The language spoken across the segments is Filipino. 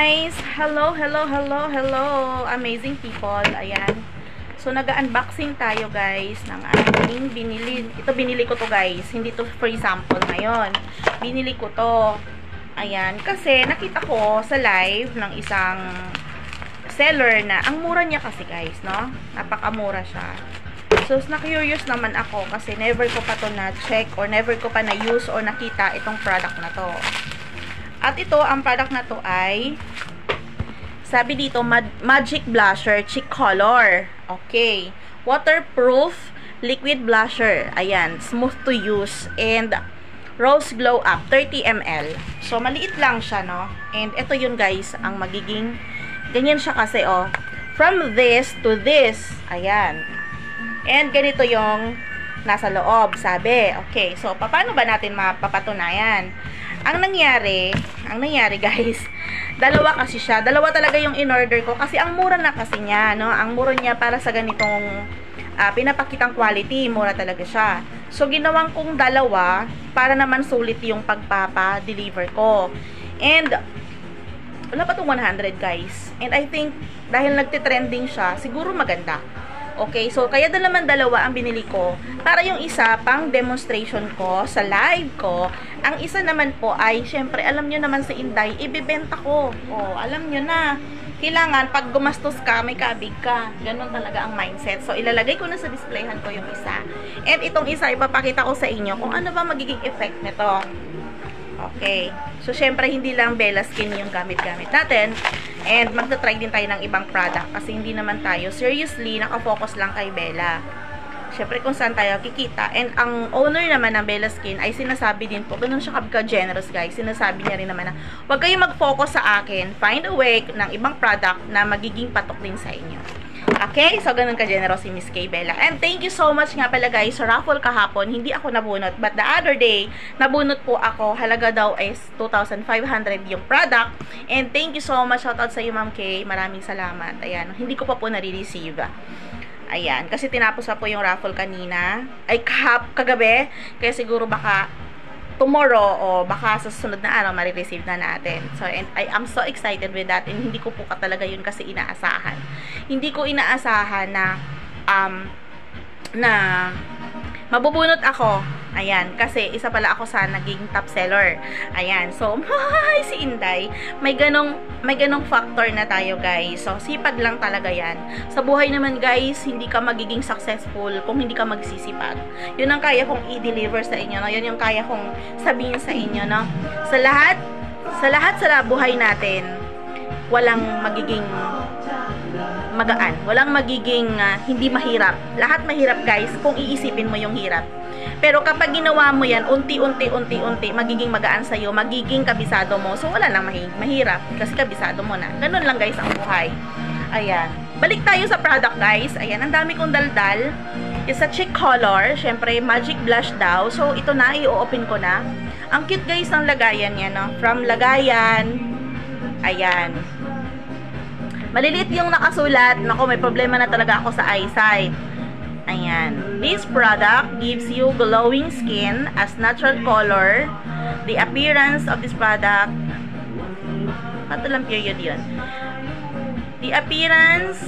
guys! Hello, hello, hello, hello! Amazing people! Ayan. So, nag-unboxing tayo guys ng ating binili. Ito binili ko to guys. Hindi to free sample ngayon. Binili ko to. Ayan. Kasi nakita ko sa live ng isang seller na ang mura niya kasi guys, no? Napakamura siya. So, na-curious naman ako kasi never ko pa to na-check or never ko pa na-use or nakita itong product na to. At ito, ang product na to ay sabi dito, Magic Blusher Cheek Color. Okay. Waterproof liquid blusher. Ayan. Smooth to use. And Rose Glow Up 30 ml. So, maliit lang siya, no? And ito yun, guys, ang magiging ganyan siya kasi, oh. From this to this. Ayan. And ganito yung nasa loob, sabi. Okay. So, paano ba natin mapapatunayan? Ang nangyari guys, dalawa kasi siya. Dalawa talaga yung in-order ko kasi ang mura na kasi niya, no? Ang mura niya para sa ganitong pinapakitang quality, mura talaga siya. So, ginawang kong dalawa para naman sulit yung pagpapa-deliver ko. And, wala pa itong 100 guys. And I think, dahil nagtitrending siya, siguro maganda. Okay, so kaya naman dalawa ang binili ko para yung isa pang demonstration ko sa live ko. Ang isa naman po ay, syempre, alam nyo naman sa Inday, ibibenta ko. Oh, alam nyo na. Kailangan, pag gumastos ka, may kabig ka. Ganon talaga ang mindset. So, ilalagay ko na sa displayhan ko yung isa. And itong isa, ipapakita ko sa inyo kung ano ba magiging effect nito. Okay. So, syempre, hindi lang Bella Skin yung gamit-gamit natin. And, magta-try din tayo ng ibang product. Kasi hindi naman tayo, seriously, nakafocus lang kay Bella. Syempre, kung saan tayo kikita. And, ang owner naman ng Bella Skin ay sinasabi din po, ganun siya ka-generous, guys. Sinasabi niya rin naman na, huwag kayong mag-focus sa akin. Find a way ng ibang product na magiging patok din sa inyo. Okay? So, ganun ka-generous si Miss Kay Bella. And thank you so much nga pala guys sa raffle kahapon. Hindi ako nabunot. But the other day, nabunot po ako. Halaga daw is 2,500 yung product. And thank you so much. Shoutout sa iyo, Ma'am Kay. Maraming salamat. Ayan. Hindi ko pa po nare-receive. Ayan. Kasi tinapos pa po yung raffle kanina. Ay, kagabi. Kaya siguro baka tomorrow o baka sa susunod na araw marireceive na natin. So, and I am so excited with that. And hindi ko po talaga yun kasi inaasahan. Hindi ko inaasahan na mabubunot ako. Ayan, kasi isa pala ako sa naging top seller. Ayan, so, si Inday, may ganong factor na tayo, guys. So, sipag lang talaga yan. Sa buhay naman, guys, hindi ka magiging successful kung hindi ka magsisipag. Yun ang kaya kong i-deliver sa inyo, no? Yun yung kaya kong sabihin sa inyo, no? Sa lahat sa buhay natin, walang magiging magaan. Walang magiging hindi mahirap. Lahat mahirap, guys, kung iisipin mo yung hirap. Pero kapag ginawa mo yan, unti-unti, magiging magaan sa'yo, magiging kabisado mo. So, wala nang mahirap kasi kabisado mo na. Ganun lang, guys, ang buhay. Ayan. Balik tayo sa product, guys. Ayan, ang dami kong daldal. It's a cheek color. Siyempre, magic blush daw. So, ito na, i-open ko na. Ang cute, guys, ng lagayan yan, no? From lagayan. Ayan. Maliliit yung nakasulat. Naku, may problema na talaga ako sa eyesight. Ayan. This product gives you glowing skin as natural color. The appearance of this product, pato lang period yun. The appearance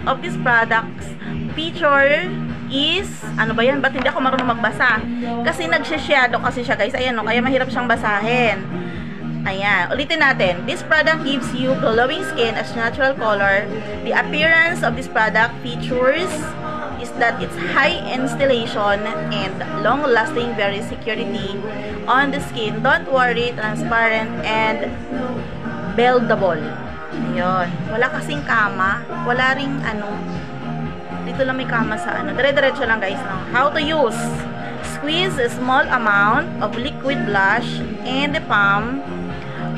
of this product's feature is, ano ba yan? Ba't hindi ako marunong magbasa? Kasi nagsha-shadow kasi siya, guys. Ayan, no? Kaya mahirap siyang basahin. Ayan, ulitin natin. This product gives you glowing skin as natural color. The appearance of this product features is that it's high installation and long-lasting very security on the skin. Don't worry, transparent and buildable. Ayun. Wala kasing kama. Wala ring ano. Dito lang may kama sa ano. Dire-diretso lang, guys, no? How to use. Squeeze a small amount of liquid blush in the palm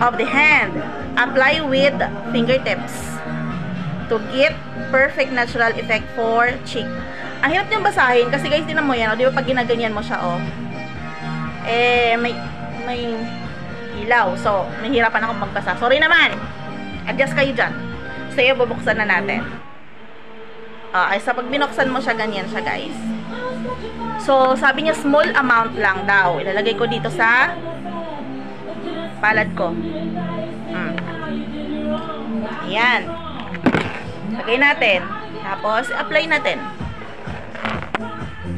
of the hand. Apply with fingertips to get perfect natural effect for cheek. Ang hirap niyang basahin kasi, guys, tinan mo yan, di ba pag ginaganyan mo siya, may ilaw. So, nahihirapan ako magbasa. Sorry naman. Adjust kayo dyan. So, bubuksan na natin. Ay, sa pag binuksan mo siya, ganyan siya, guys. So, sabi niya small amount lang daw. Ilalagay ko dito sa palad ko. Ayan. Lagay natin. Tapos, apply natin.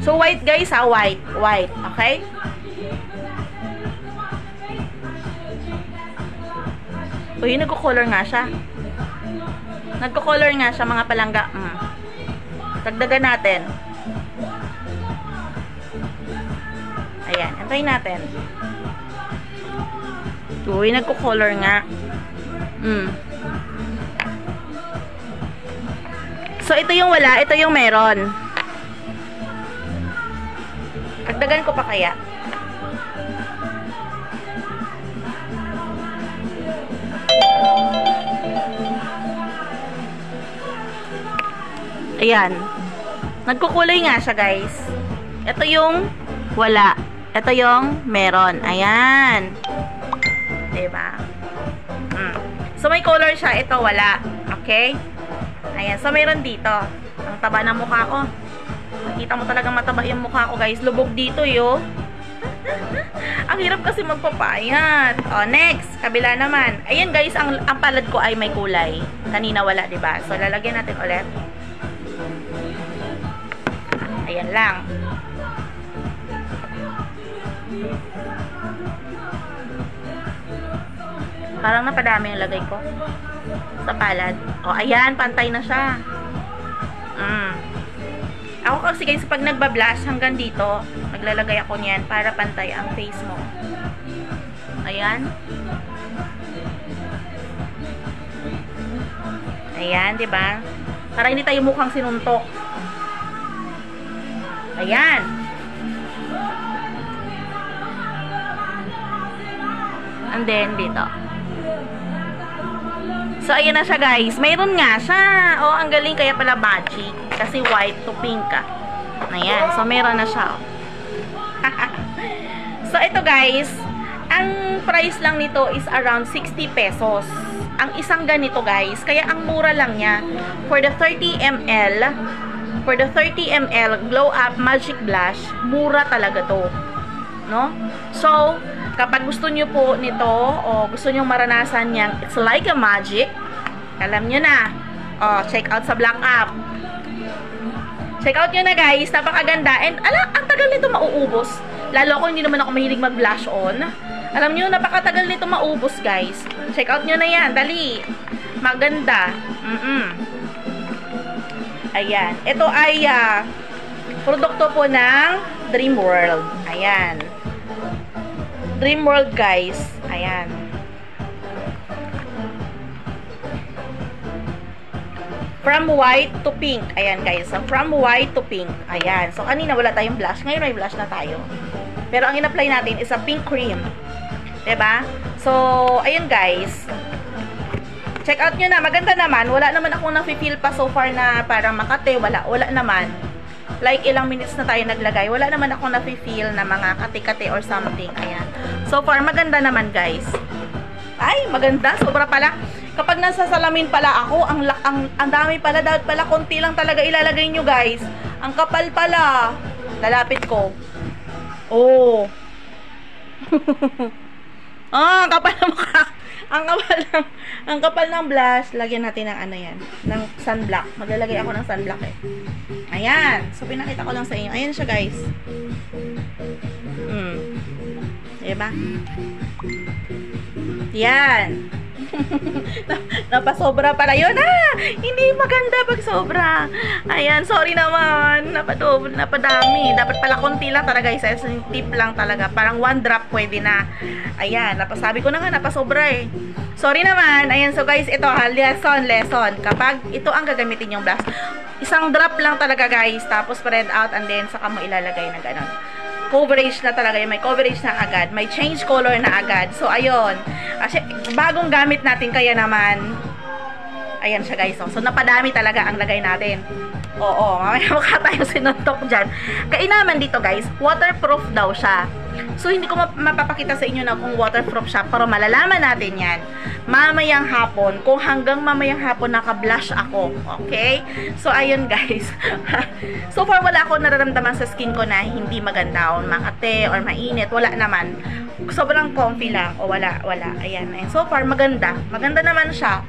So, white guys ha. White. White. Okay? Uy, nagko-color nga siya. Nagko-color nga siya mga palangga. Dagdagan natin. Ayan, antayin natin. Uy, nagko-color nga. So, ito yung wala, ito yung meron. Dagdagan ko pa kaya. Ayan. Nagkukulay nga siya, guys. Ito yung wala. Ito yung meron. Ayan. Diba? So, may color siya. Ito, wala. Okay? Ayan. So, meron dito. Ang taba ng mukha ko. Nakita mo talagang mataba yung mukha ko, guys. Lubog dito, yo. Ang hirap kasi magpapayat. O, next. Kabila naman. Ayan, guys. Ang palad ko ay may kulay. Kanina wala, diba? So, lalagyan natin ulit. Ayan lang. Parang napadami yung lagay ko sa palad. O, ayan. Pantay na siya. Ako kasi guys, pag nagbablush hanggang dito, naglalagay ako niyan para pantay ang face mo. Ayan. Ayan, diba? Para hindi tayo mukhang sinuntok. Ayan. And then, dito. So, ayan na siya, guys. Mayroon nga siya. Oh, ang galing. Kaya pala magic. Kasi white to pink ka. Ayan. So, mayroon na siya. So, ito, guys. Ang price lang nito is around 60 pesos. Ang isang ganito, guys. Kaya, ang mura lang niya. For the 30 ml, Glow Up Magic Blush, mura talaga to. No? So, kapag gusto nyo po nito, o gusto nyo maranasan yang it's like a magic, alam nyo na. O, check out sa Black App. Check out nyo na, guys. Napakaganda. And, ang tagal nito mauubos. Lalo ko, hindi naman ako mahilig mag-blush on. Alam nyo, napakatagal nito maubos, guys. Check out nyo na yan. Dali. Maganda. Ayan. Ito ay produkto po ng Dream World. Ayan. Dream World, guys. Ayan. From white to pink. Ayan, guys. So, from white to pink. Ayan. So, kanina wala tayong blush. Ngayon may blush na tayo. Pero ang in-apply natin is a pink cream. Diba? So, ayun, guys. Check out nyo na. Maganda naman. Wala naman akong nafe-feel pa so far na parang makate. Wala naman. Like, ilang minutes na tayo naglagay. Wala naman akong nafe-feel na mga kate-kate or something. Ayan. So far, maganda naman, guys. Ay, maganda. Sobra pala. Kapag nasa salamin pala ako, ang dami pala. Dapat pala, konti lang talaga ilalagay nyo, guys. Ang kapal pala. Lalapit ko. Oh. Ang kapal ng mukha. Ang kapal ng blush. Lagyan natin ng ano yan. Ng sunblock. Maglalagay ako ng sunblock eh. Ayan. So, pinakita ko lang sa inyo. Ayan siya, guys. Diba? Yan. Napasobra pala yun. Hindi maganda pag sobra. Ayan, sorry naman. Napadami. Dapat pala konti lang talaga. Isa tip lang talaga. Parang 1 drop pwede na. Ayan, napasabi ko na nga, napasobra eh. Sorry naman. Ayan, so guys, ito ha, lesson. Kapag ito ang gagamitin yung blush, isang drop lang talaga, guys. Tapos spread out and then saka mo ilalagay na gano'n. Coverage na talaga. May coverage na agad. May change color na agad. So, ayun. Kasi, bagong gamit natin kaya naman. Ayan siya, guys. So, napadami talaga ang lagay natin. Oo. Mamaya mukha tayo sinuntok dyan. Kainaman dito, guys. Waterproof daw siya. So, hindi ko mapapakita sa inyo na kung waterproof siya. Pero malalaman natin yan mamayang hapon. Kung hanggang mamayang hapon naka-blush ako. Okay? So, ayun, guys. So far, wala ako nararamdaman sa skin ko na hindi maganda o makate or mainit. Wala naman. Sobrang comfy lang. O wala. Ayan. So far, maganda. Maganda naman siya.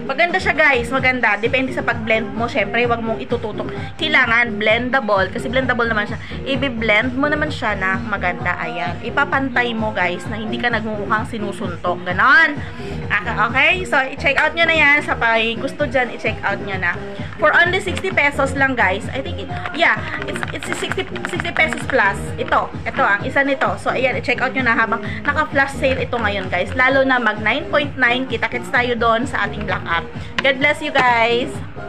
Maganda siya guys, maganda. Depende sa pag-blend mo. Syempre, wag mong itututok. Kailangan blendable, kasi blendable naman siya. I-blend mo naman siya na maganda. Ayan. Ipapantay mo guys na hindi ka nagmumukhang sinusuntok. Ganon. Okay? So, i-check out nyo na yan. Sa pay gusto dyan, i-check out nyo na. For only 60 pesos lang guys. I think, it's 60 pesos plus. Ito ang isa nito. So, ayan, i-check out nyo na habang naka-flash sale ito ngayon guys. Lalo na mag 9.9, kita-kits tayo doon sa ating black app. God bless you guys!